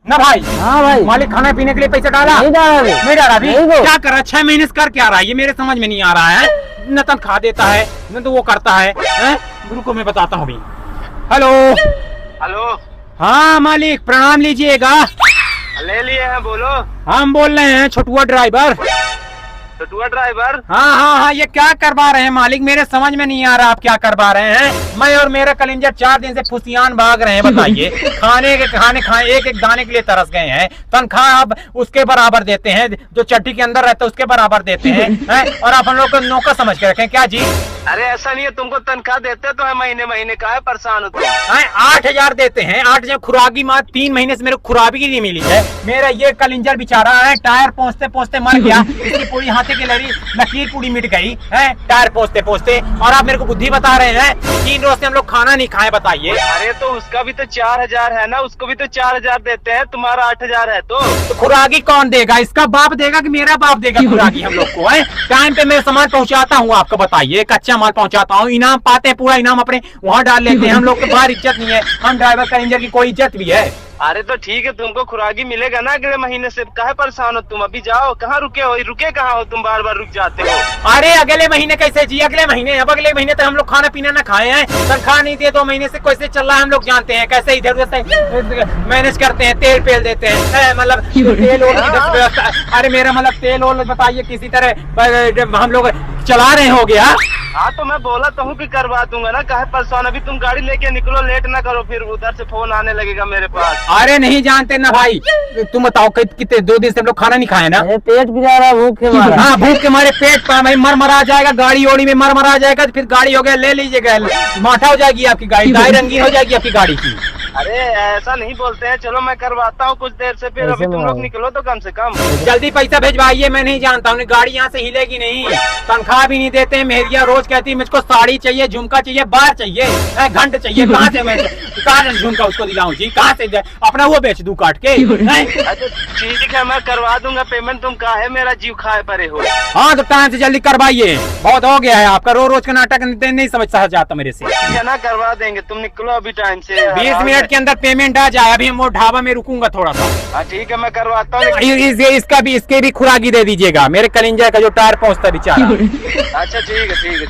ना भाई। हाँ भाई। मालिक खाने पीने के लिए पैसा डाला? नहीं डाला अभी। नहीं डाला अभी? नहीं दो। क्या कर रहा है 6 महीने से कर क्या रहा है ये मेरे समझ में नहीं आ रहा है। न तनख्वाह देता है न तो वो करता है, हैं? रुको मैं बताता हूँ अभी। Hello hello. हाँ मालिक प्रणाम लीजिएगा। ले लिए हैं, बोलो। हम बोल रहे हैं छोटुआ ड्राइवर। छोटुआ ड्राइवर? हाँ हाँ हाँ, ये क्या करवा रहे हैं मालिक, मेरे समझ में नहीं आ रहा आप क्या करवा रहे हैं। मैं और मेरा कलिंजर 4 दिन से फुसियान भाग रहे हैं, बताइए। खाने खाए एक एक दाने के लिए तरस गए हैं। तनख्वाह आप उसके बराबर देते हैं जो चट्टी के अंदर रहता है, उसके बराबर देते हैं और आप हम लोग को नौकर समझ के रखें क्या जी? अरे ऐसा नहीं है, तुमको तनख्वाह देते तो है महीने महीने का है, परेशान हो तुम। 8,000 देते हैं। 8,000 खुराकी मार 3 महीने से मेरे खुराकी नहीं मिली है। मेरा ये कलिंजर बेचारा है टायर पहुँचते पहुँचते मर गया। इसकी पूरी हाथी की लकीर पूरी मिट गई है टायर पहुँचते पहुँचते, और आप मेरे को बुद्धि बता रहे हैं 3 रोज से हम लोग खाना नहीं खाए, बताइए। अरे तो उसका भी तो 4,000 है ना, उसको भी तो 4,000 देते हैं, तुम्हारा 8,000 है। तो खुराकी कौन देगा? इसका बाप देगा कि मेरा बाप देगा खुराकी हम लोग को? है टाइम पे मैं सामान पहुंचाता हूँ आपको, बताइए। कच्चा माल पहुंचाता हूँ, इनाम पाते हैं, पूरा इनाम अपने वहाँ डाल लेते हैं। हम लोग के बाहर इज्जत नहीं है, हम ड्राइवर कलिंजर की कोई इज्जत भी है? अरे तो ठीक है, तुमको खुराकी मिलेगा ना अगले महीने से। काहे परेशान हो तुम? अभी जाओ। कहाँ रुके हो? रुके कहाँ हो तुम? बार बार रुक जाते हो। अरे अगले महीने कैसे जी? अगले महीने, अब अगले महीने तक हम लोग खाना पीना ना खाए हैं, तनख्वाह नहीं दिए 2 महीने से। कैसे चल रहा है हम लोग जानते हैं, कैसे इधर उधर से मैनेज करते हैं। तेल पेल देते हैं, मतलब तेल और की व्यवस्था। अरे मेरा मतलब तेल और बताइए किसी तरह हम लोग चला रहे हो गया। हाँ तो मैं बोला तो हूँ कि करवा दूंगा ना, काहे परेशान? अभी तुम गाड़ी लेके निकलो, लेट ना करो, फिर उधर से फोन आने लगेगा मेरे पास। अरे नहीं जानते ना भाई, तुम बताओ कितने 2 दिन से हम लोग खाना नहीं खाए ना। पेट भी जा रहा, भूख के मारा। हाँ भूख के मारे पेट पर भाई मर जाएगा, गाड़ी ओड़ी में मर जाएगा। फिर गाड़ी हो गया, ले लीजिएगा, माठा हो जाएगी आपकी गाड़ी, दाई रंगीन हो जाएगी आपकी गाड़ी की। अरे ऐसा नहीं बोलते हैं, चलो मैं करवाता हूँ कुछ देर से, फिर अभी तुम लोग निकलो तो कम से कम जल्दी पैसा भेजवाइए। मैं नहीं जानता हूँ, गाड़ी यहाँ से हिलेगी नहीं। तनख्वाह भी नहीं देते हैं। मेहरिया रोज कहती है मुझको साड़ी चाहिए, झुमका चाहिए, बार चाहिए, घंट चाहिए। कहाँ से मैं झुमका उसको दिलाऊं जी? कहाँ से अपना वो बेच दूं काट के? अच्छा ठीक है, मैं करवा दूंगा पेमेंट। तुम काहे मेरा जीव खाए परे हो? हाँ तो टाइम से जल्दी करवाइए, बहुत हो गया है आपका रोज का नाटक। नहीं समझ जाता मेरे से। ना करवा देंगे, तुम निकलो अभी टाइम से। 20 मिनट के अंदर पेमेंट आ जाए। अभी हम वो ढाबा में रुकूंगा थोड़ा सा। हाँ ठीक है, मैं करवाता हूँ। इसके भी खुराकी दे दीजिएगा, मेरे कलिंजर का जो टायर पहुँचता बेचारा। अच्छा ठीक है